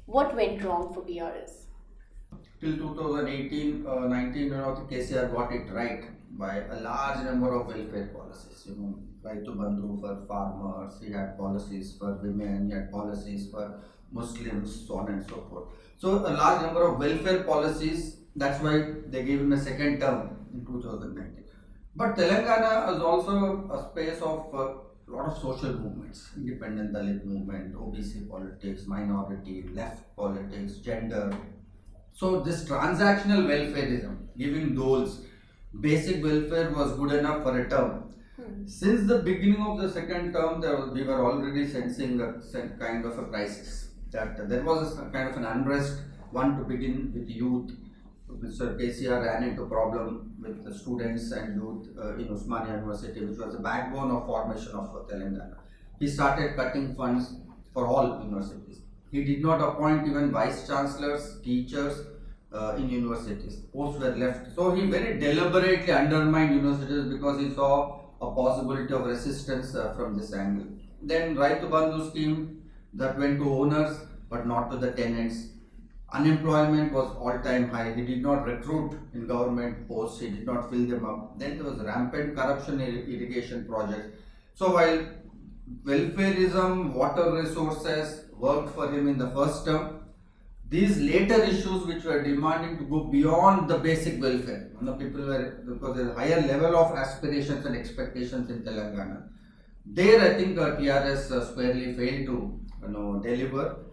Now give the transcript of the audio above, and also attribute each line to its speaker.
Speaker 1: What went wrong for BRS?
Speaker 2: Till 2018, 19, the KCR got it right by a large number of welfare policies. Right to Bandhu for farmers, he had policies for women, he had policies for Muslims, so on and so forth. So a large number of welfare policies. That's why they gave him a second term in 2019. But Telangana is also a space of a lot of social movements, independent Dalit movement, OBC politics, minority, left politics, gender. So this transactional welfareism, giving doles, basic welfare was good enough for a term. Since the beginning of the second term, we were already sensing a kind of a crisis. That there was a kind of an unrest, one to begin with youth. Mr. KCR ran into problem with the students and youth in Osmania University, which was the backbone of formation of Telangana. He started cutting funds for all universities. He did not appoint even vice chancellors, teachers in universities. Posts were left. So he very deliberately undermined universities because he saw a possibility of resistance from this angle. Then Right to Bandhu scheme that went to owners but not to the tenants. Unemployment was all-time high. He did not recruit in government posts. He did not fill them up. Then there was rampant corruption in irrigation projects. So while welfareism, water resources worked for him in the first term, these later issues which were demanding to go beyond the basic welfare, people were, because there's a higher level of aspirations and expectations in Telangana. There, I think TRS squarely failed to deliver.